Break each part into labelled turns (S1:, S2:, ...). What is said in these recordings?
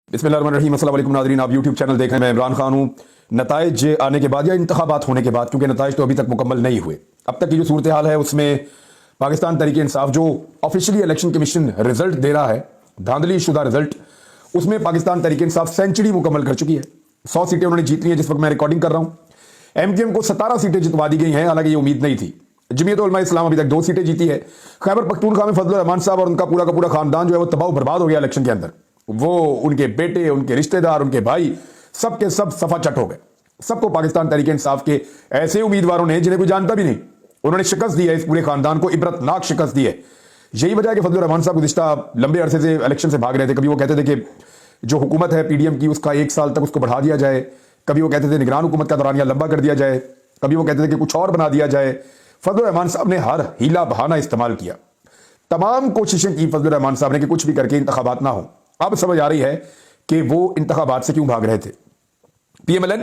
S1: बिस्मिल्लाहिर्रहमानिर्रहीम। अस्सलाम वालेकुम नाज़रीन, आप यूट्यूब चैनल देख रहे हैं। मैं इमरान खान हूँ। नताइज आने के बाद या इंतखाबात होने के बाद, क्योंकि नताइज तो अभी तक मुकम्मल नहीं हुए, अब तक की जो सूरत हाल है उसमें पाकिस्तान तहरीक इंसाफ जो ऑफिशियली इलेक्शन कमीशन रिजल्ट दे रहा है, धांधली शुदा रिजल्ट, उसमें पाकिस्तान तहरीक इंसाफ सेंचुरी मुकम्मल कर चुकी है। 100 सीटें उन्होंने जीत ली है जिस वक्त मैं रिकॉर्डिंग कर रहा हूँ। एमक्यूएम को 17 सीटें जितवा दी गई हैं, हालांकि ये उम्मीद नहीं थी। जमीयत उलमा इस्लाम अभी तक 2 सीटें जीती है। खैबर पख्तूनख्वा में फजलुर रहमान साहब और उनका पूरा का पूरा खानदान जो है वो तबाह बर्बाद हो गया इलेक्शन के अंदर। वो, उनके बेटे, उनके रिश्तेदार, उनके भाई, सब के सब सफा चट हो गए। सबको पाकिस्तान तहरीक इंसाफ के ऐसे उम्मीदवारों ने, जिन्हें कोई जानता भी नहीं, उन्होंने शिकस्त दी है। इस पूरे खानदान को इबरतनाक शिकस्त दी है। यही वजह है कि फजलुर रहमान साहब गुज़िश्ता लंबे अरसे से इलेक्शन से भाग रहे थे। कभी वो कहते थे कि जो हुकूमत है पीडीएम की उसका 1 साल तक उसको बढ़ा दिया जाए, कभी वो कहते थे निगरान हुकूमत का दौरानिया लंबा कर दिया जाए, कभी वो कहते थे कि कुछ और बना दिया जाए। फजलुर रहमान साहब ने हर हीला बहाना इस्तेमाल किया। तमाम कोशिशें की फजलुर रहमान साहब ने कि कुछ भी करके इंतखाबात ना हो। अब समझ आ रही है कि वो इंतखाबात से क्यों भाग रहे थे। पीएमएलएन,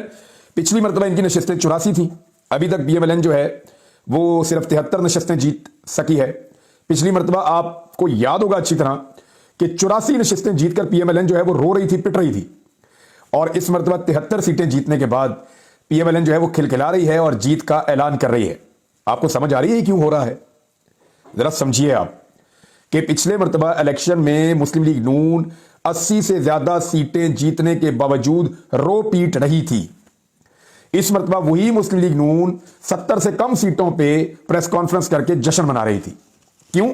S1: पिछली मरतबा इनकी नशिस्तें 84 थी। अभी तक पीएमएलएन जो है वो सिर्फ 73 नशिस्तें जीत सकी है। पिछली मरतबा आपको याद होगा अच्छी तरह कि 84 नशिस्तें जीतकर पीएमएलएन जो है वो रो रही थी, पिट रही थी। और इस मरतबा 73 सीटें जीतने के बाद पीएमएलएन जो है वो खिलखिला रही है और जीत का ऐलान कर रही है। आपको समझ आ रही है क्यों हो रहा है? जरा समझिए आप कि पिछले मरतबा इलेक्शन में मुस्लिम लीग नून 80 से ज्यादा सीटें जीतने के बावजूद रो पीट रही थी। इस मरतबा वही मुस्लिम लीग नून 70 से कम सीटों पे प्रेस कॉन्फ्रेंस करके जश्न मना रही थी। क्यों?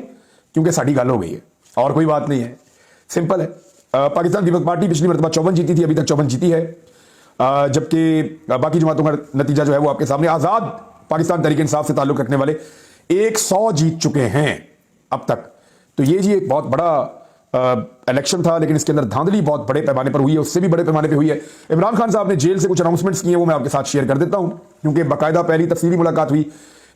S1: क्योंकि साड़ी गल हो गई है और कोई बात नहीं है, सिंपल है। पाकिस्तान पीपल्स पार्टी पिछली मरतबा 54 जीती थी, अभी तक 54 जीती है। जबकि बाकी जमातों का नतीजा जो है वो आपके सामने। आजाद पाकिस्तान तहरीक इंसाफ से ताल्लुक रखने वाले 100 जीत चुके हैं अब तक। तो ये जी एक बहुत बड़ा इलेक्शन था, लेकिन इसके अंदर धांधली बहुत बड़े पैमाने पर हुई है, उससे भी बड़े पैमाने पर हुई है। इमरान खान साहब ने जेल से कुछ अनाउंसमेंट्स किए, वो मैं आपके साथ शेयर कर देता हूं, क्योंकि बाकायदा पहली तफसीली मुलाकात हुई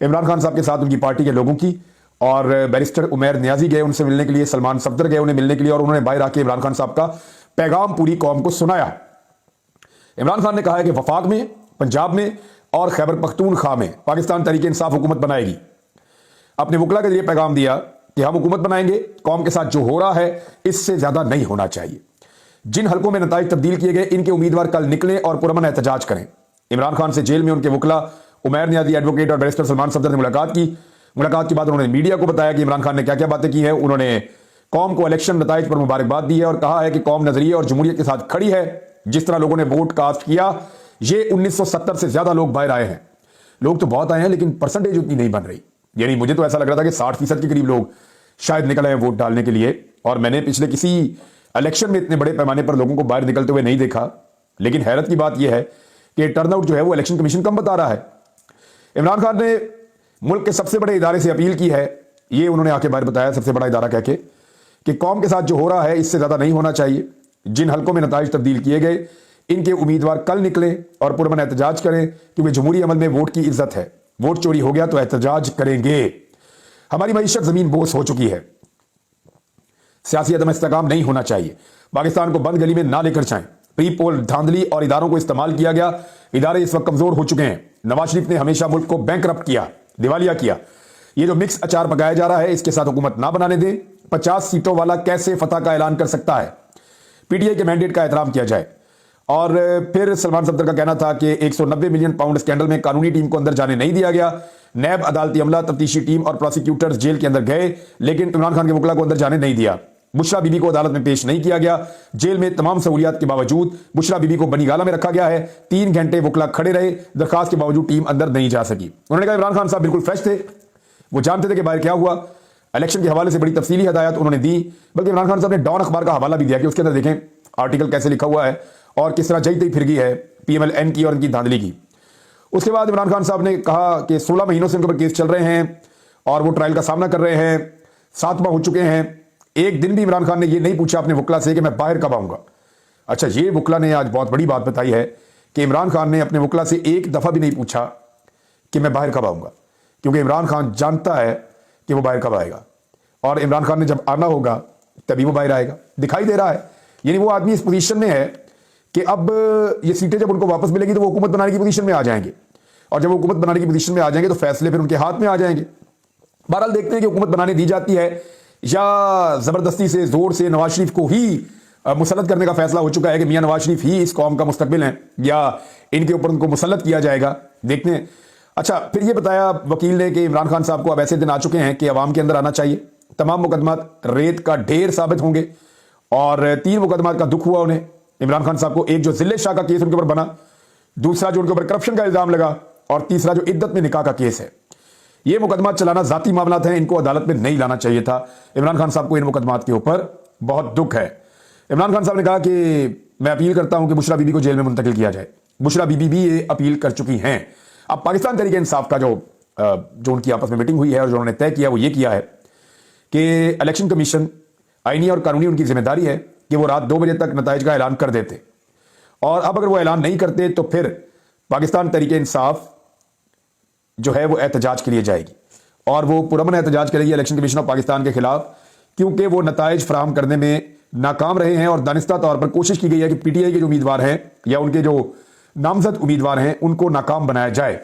S1: इमरान खान साहब के साथ उनकी पार्टी के लोगों की। और बैरिस्टर उमैर नियाजी गए उनसे मिलने के लिए, सलमान सफदर गए उन्हें मिलने के लिए, और उन्होंने बाहर आके इमरान खान साहब का पैगाम पूरी कौम को सुनाया। इमरान खान ने कहा है कि वफाक में, पंजाब में और खैबर पख्तूनख्वा में पाकिस्तान तहरीक इंसाफ हुकूमत बनाएगी। अपने वकला के लिए पैगाम दिया कि हम हुकूमत बनाएंगे, कौम के साथ जो हो रहा है इससे ज्यादा नहीं होना चाहिए। जिन हलकों में नताइज तब्दील किए गए, इनके उम्मीदवार कल निकलें और पुरअमन एहतजाज करें। इमरान खान से जेल में उनके वकला उमैर नियाजी एडवोकेट और बैरिस्टर सलमान सफदर ने मुलाकात की। मुलाकात के बाद उन्होंने मीडिया को बताया कि इमरान खान ने क्या क्या बातें की हैं। उन्होंने कौम को इलेक्शन नताइज पर मुबारकबाद दी है और कहा है कि कौम नजरिए और जमहूरियत के साथ खड़ी है। जिस तरह लोगों ने वोट कास्ट किया, ये 1970 से ज्यादा लोग बाहर आए हैं। लोग तो बहुत आए हैं, लेकिन परसेंटेज उतनी नहीं बन रही। यानी मुझे तो ऐसा लग रहा था कि 60% के करीब लोग शायद निकल आए वोट डालने के लिए। और मैंने पिछले किसी इलेक्शन में इतने बड़े पैमाने पर लोगों को बाहर निकलते हुए नहीं देखा। लेकिन हैरत की बात यह है कि टर्नआउट जो है वो इलेक्शन कमीशन कम बता रहा है। इमरान खान ने मुल्क के सबसे बड़े इदारे से अपील की है, ये उन्होंने आके बाहर बताया, सबसे बड़ा इदारा कह के, कि कौम के साथ जो हो रहा है इससे ज्यादा नहीं होना चाहिए। जिन हलकों में नताइज तब्दील किए गए, इनके उम्मीदवार कल निकले और पुरअमन एहतजाज करें, क्योंकि जमहूरी अमल में वोट की इज्जत है। वोट चोरी हो गया तो एहतजाज करेंगे। हमारी मईशत जमीन बोस हो चुकी है। सियासी अदम इस्तेकाम नहीं होना चाहिए। पाकिस्तान को बंद गली में ना लेकर जाएं। प्री पोल धांधली और इदारों को इस्तेमाल किया गया। इदारे इस वक्त कमजोर हो चुके हैं। नवाज शरीफ ने हमेशा मुल्क को बैंकरप्ट किया, दिवालिया किया। ये जो मिक्स अचार पकाया जा रहा है, इसके साथ हुकूमत ना बनाने दें। 50 सीटों वाला कैसे फतह का ऐलान कर सकता है? पीटीआई के मैंडेट का एहतराम किया जाए। और फिर सलमान सफदर का कहना था कि 190 मिलियन पाउंड स्कैंडल में कानूनी टीम को अंदर जाने नहीं दिया गया। नैब, अदालती अमला, तफ्तीशी टीम और प्रोसिक्यूटर्स जेल के अंदर गए, लेकिन इमरान खान के वकला को अंदर जाने नहीं दिया। बुशरा बीबी को अदालत में पेश नहीं किया गया। जेल में तमाम सहूलियात के बावजूद बुशरा बीबी को बनी गाला में रखा गया है। 3 घंटे वकला खड़े रहे, दरखास्त के बावजूद टीम अंदर नहीं जा सकी। उन्होंने कहा इमरान खान साहब बिल्कुल फ्रेश थे, वो जानते थे कि बाहर क्या हुआ। इलेक्शन के हवाले से बड़ी तफसीली हदायत उन्होंने दी। बल्कि इमरान खान साहब ने डॉन अखबार का हवाला भी दिया कि उसके अंदर देखें आर्टिकल कैसे लिखा हुआ है और किस तरह जई तई फिर गई है पीएमएलएन की और इनकी धांधली की। उसके बाद इमरान खान साहब ने कहा कि 16 महीनों से उनके ऊपर केस चल रहे हैं और वो ट्रायल का सामना कर रहे हैं, 7 माह हो चुके हैं। एक दिन भी इमरान खान ने ये नहीं पूछा अपने वकला से कि मैं बाहर कब आऊंगा। अच्छा, ये वकला ने आज बहुत बड़ी बात बताई है कि इमरान खान ने अपने वकला से एक दफा भी नहीं पूछा कि मैं बाहर कब आऊंगा, क्योंकि इमरान खान जानता है कि वो बाहर कब आएगा और इमरान खान ने जब आना होगा तभी वो बाहर आएगा। दिखाई दे रहा है, यानी वो आदमी इस पोजीशन में है कि अब ये सीटें जब उनको वापस मिलेगी तो वो हुकूमत बनाने की पोजीशन में आ जाएंगे, और जब वो हुकूमत बनाने की पोजीशन में आ जाएंगे तो फैसले फिर उनके हाथ में आ जाएंगे। बहरहाल देखते हैं कि हुकूमत बनाने दी जाती है या जबरदस्ती से, जोर से नवाज शरीफ को ही मुसल्लत करने का फैसला हो चुका है कि मियां नवाज शरीफ ही इस कौम का मुस्तकबिल हैं या इनके ऊपर उनको मुसल्लत किया जाएगा, देखते हैं। अच्छा, फिर ये बताया वकील ने कि इमरान खान साहब को अब ऐसे दिन आ चुके हैं कि अवाम के अंदर आना चाहिए, तमाम मुकदमात रेत का ढेर साबित होंगे और 3 मुकदमात का दुख हुआ उन्हें इमरान खान साहब को। एक जो जिले शाह का केस उनके ऊपर बना, दूसरा जो उनके ऊपर करप्शन का इल्जाम लगा और तीसरा जो इद्दत में निकाह का केस है। ये मुकदमात चलाना जाती मामलात हैं, इनको अदालत में नहीं लाना चाहिए था। इमरान खान साहब को इन मुकदमात के ऊपर बहुत दुख है। इमरान खान साहब ने कहा कि मैं अपील करता हूं कि बुशरा बीबी को जेल में मुंतकिल किया जाए। बुशरा बीबी भी ये अपील कर चुकी हैं। अब पाकिस्तान तहरीक इंसाफ का जो उनकी आपस में मीटिंग हुई है और जो उन्होंने तय किया वो ये किया है कि इलेक्शन कमीशन आईनी और कानूनी उनकी जिम्मेदारी है कि वो रात 2 बजे तक नताइज का ऐलान कर देते, और अब अगर वो ऐलान नहीं करते तो फिर पाकिस्तान तहरीक इंसाफ जो है वो एहतजाज के लिए जाएगी और वो पुरअमन एहतजाज करेगी इलेक्शन कमीशन ऑफ पाकिस्तान के खिलाफ, क्योंकि वो नताइज फराहम करने में नाकाम रहे हैं और दानिस्ता तौर पर कोशिश की गई है कि पीटीआई के जो उम्मीदवार हैं या उनके जो नामजद उम्मीदवार हैं उनको नाकाम बनाया जाए।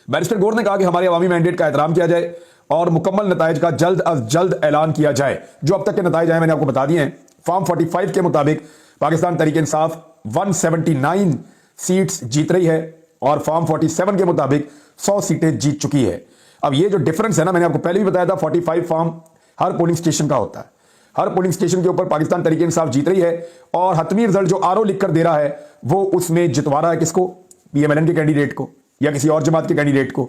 S1: बैरिस्टर गौर ने कहा कि हमारे अवामी मैंडेट का एहतराम किया जाए और मुकम्मल नताइज का जल्द अज जल्द ऐलान किया जाए। जो अब तक के नताइज आए मैंने आपको बता दिए हैं। फॉर्म 45 के मुताबिक पाकिस्तान तहरीक इंसाफ 179 सीट्स जीत रही है और फॉर्म 47 के मुताबिक 100 सीटें जीत चुकी है। अब ये जो डिफरेंस है ना, मैंने आपको पहले भी बताया था, 45 फॉर्म हर पोलिंग स्टेशन का होता है। हर पोलिंग स्टेशन के ऊपर पाकिस्तान तहरीक इंसाफ जीत रही है और हतमी रिजल्ट जो आरओ लिखकर दे रहा है वो उसमें जितवा रहा है किसको? पीएमएलएन के कैंडिडेट को या किसी और जमात के कैंडिडेट को।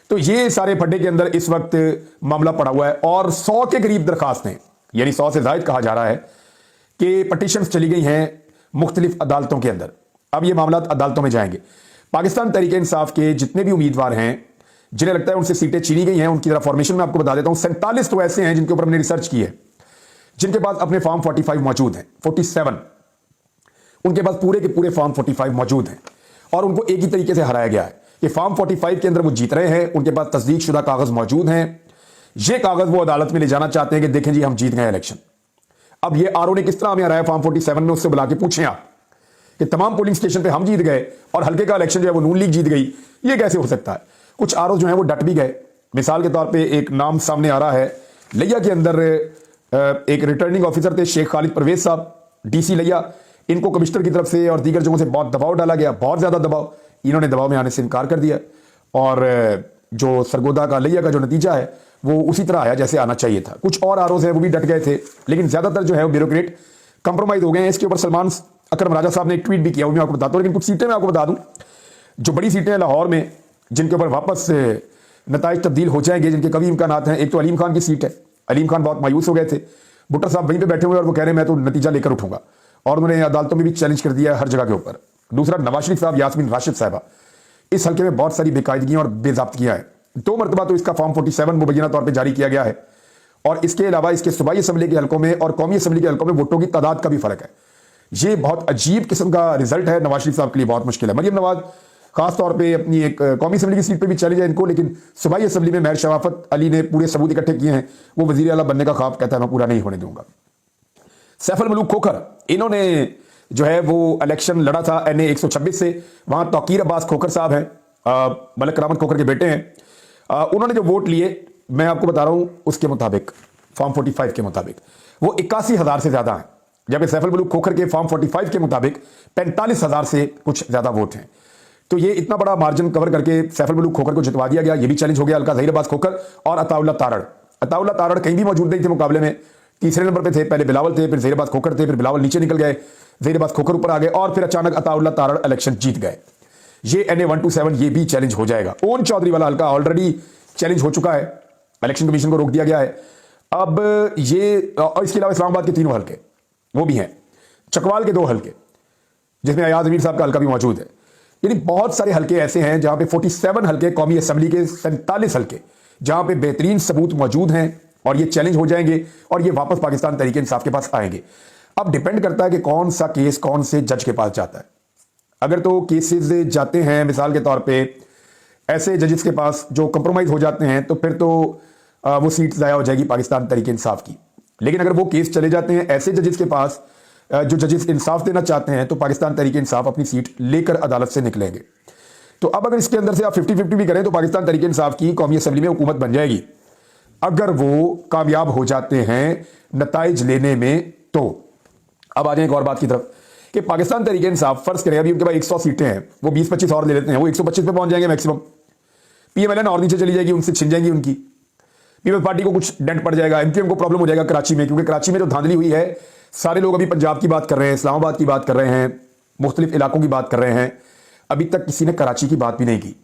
S1: तो ये सारे फड्डे के अंदर इस वक्त मामला पड़ा हुआ है और 100 के करीब दरखास्तें, यानी 100 से ज्यादा कहा जा रहा है कि पटिशंस चली गई हैं मुख्तलिफ अदालतों के अंदर। अब ये मामला अदालतों में जाएंगे। पाकिस्तान तहरीक इंसाफ के जितने भी उम्मीदवार हैं जिन्हें लगता है उनसे सीटें छीनी गई हैं, उनकी तरह फॉर्मेशन में आपको बता देता हूं। 47 तो ऐसे हैं जिनके ऊपर हमने रिसर्च की है, जिनके पास अपने फॉर्म 45 मौजूद हैं। 47 उनके पास पूरे के पूरे फॉर्म 45 मौजूद हैं और उनको एक ही तरीके से हराया गया है कि फॉर्म 45 के अंदर वो जीत रहे हैं, उनके पास तस्दीक शुदा कागज मौजूद हैं। ये कागज वो अदालत में ले जाना चाहते हैं कि देखें जी हम जीत गए इलेक्शन। अब ये आरओ ने किस तरह हमें हराया फॉर्म 47 में, उससे बुला के पूछें आप कि तमाम पोलिंग स्टेशन पे हम जीत गए और हल्के का इलेक्शन जो है वो नून लीग जीत गई, ये कैसे हो सकता है? कुछ आरओ जो है वो डट भी गए। मिसाल के तौर पर एक नाम सामने आ रहा है, लिया के अंदर एक रिटर्निंग ऑफिसर थे शेख खालिद परवेज साहब, डीसी लिया। इनको कमिश्नर की तरफ से और दीगर जगहों से बहुत दबाव डाला गया, बहुत ज्यादा दबाव। इन्होंने दबाव में आने से इनकार कर दिया और जो सरगोदा का लिया का जो नतीजा है वो उसी तरह आया जैसे आना चाहिए था। कुछ और आरओज हैं वो भी डट गए थे, लेकिन ज्यादातर जो है वो ब्यूरोक्रेट कंप्रोमाइज हो गए हैं। इसके ऊपर सलमान अकरम राजा साहब ने एक ट्वीट भी किया, वो मैं आपको बताता हूँ। लेकिन कुछ सीटें मैं आपको बता दूं, जो बड़ी सीटें हैं लाहौर में जिनके ऊपर वापस नताइज तब्दील हो जाएंगे, जिनके कभी इम्कानात हैं। एक तो अलीम खान की सीट है, अलीम खान बहुत मायूस हो गए थे। भुट्टर साहब वहीं पे बैठे हुए और वो कह रहे हैं मैं तो नतीजा लेकर उठूंगा, और उन्होंने अदालतों में भी चैलेंज कर दिया है हर जगह के ऊपर। दूसरा नवाज शरीफ साहब, यास्मीन राशिद साहबा, इस हल्के में बहुत सारी बेकायदगियां और बेजाब्तियां हैं। 2 मरतबा तो इसका फॉर्म 47 मुबैना तौर पर जारी किया गया है और इसके अलावा इसके सूबाई असम्बली के हल्कों में और कौमी असम्बली के हल्कों में वोटों की तादाद का भी फर्क है। ये बहुत अजीब किस्म का रिजल्ट है। नवाज शरीफ साहब के लिए बहुत मुश्किल है। मरियम नवाज खास तौर पे अपनी एक कौमी असम्बली की सीट पे भी चैलेंज है इनको, लेकिन सूबाई असम्बली में महर शराफत अली ने पूरे सबूत इकट्ठे किए हैं। वो वजीर आला बनने का ख्वाब कहता है मैं पूरा नहीं होने दूंगा। सैफुल मलूक खोखर, इन्होंने जो है वो इलेक्शन लड़ा था NA 126 से। वहां तौकीर अब्बास खोखर साहब हैं, मलक करामत खोखर के बेटे हैं। उन्होंने जो वोट लिए मैं आपको बता रहा हूं उसके मुताबिक, फॉर्म 45 के मुताबिक वो 81,000 से ज्यादा है, जबकि सैफुल मलूक खोखर के फॉर्म 45 के मुताबिक 45,000 से कुछ ज्यादा वोट हैं। तो ये इतना बड़ा मार्जिन कवर करके सैफुल मलूक खोखर को जितवा दिया गया। ये भी चैलेंज हो गया हल्का ज़हीर अब्बास खोखर और अताउल्लाह तारड़। अताउल्लाह तारड़ कहीं भी मौजूद नहीं थे मुकाबले में, तीसरे नंबर पे थे। पहले बिलावल थे, फिर ज़हीर अब्बास खोखर थे, फिर बिलावल नीचे निकल गए, ज़हीर अब्बास खोखर ऊपर आ गए और फिर अचानक अताउल्लाह तारड़ इलेक्शन जीत गए। ये NA 127 ये भी चैलेंज हो जाएगा। ओन चौधरी वाला हल्का ऑलरेडी चैलेंज हो चुका है, इलेक्शन कमीशन को रोक दिया गया है। अब ये और इसके अलावा इस्लामाबाद के 3 हल्के वो भी हैं, चकवाल के 2 हल्के जिसमें अयाज अमीर साहब का हल्का भी मौजूद है। यानी बहुत सारे हल्के ऐसे हैं जहां पे 47 हल्के, कौमी असम्बली के 47 हल्के जहां पे बेहतरीन सबूत मौजूद हैं और ये चैलेंज हो जाएंगे और ये वापस पाकिस्तान तहरीक इंसाफ के पास आएंगे। अब डिपेंड करता है कि कौन सा केस कौन से जज के पास जाता है। अगर तो केसेस जाते हैं मिसाल के तौर पे ऐसे जजेस के पास जो कंप्रोमाइज हो जाते हैं तो फिर तो वो सीट ज़ाया हो जाएगी पाकिस्तान तहरीक इंसाफ की। लेकिन अगर वो केस चले जाते हैं ऐसे जजेस के पास जो जजेस इंसाफ देना चाहते हैं तो पाकिस्तान तहरीक इंसाफ अपनी सीट लेकर अदालत से निकलेंगे। तो अब अगर इसके अंदर से आप 50-50 भी करें तो पाकिस्तान तहरीक इंसाफ की कौमी असम्बली में हुकूमत बन जाएगी अगर वो कामयाब हो जाते हैं नताइज लेने में। तो अब आ जाए एक और बात की तरफ कि पाकिस्तान तहरीक इंसाफ फर्ज करें अभी उनके पास 100 सीटें हैं, वो 20-25 और ले लेते हैं, वो 125 पे पहुंच जाएंगे मैक्सिमम। पीएमएलएन और नीचे चली जाएगी, उनसे छिन जाएंगी उनकी। पीपल्स पार्टी को कुछ डेंट पड़ जाएगा, एमक्यूएम को प्रॉब्लम हो जाएगा कराची में, क्योंकि कराची में जो धांधली हुई है, सारे लोग अभी पंजाब की बात कर रहे हैं, इस्लामाबाद की बात कर रहे हैं, मुख्तलिफ इलाकों की बात कर रहे हैं, अभी तक किसी ने कराची की बात भी नहीं की।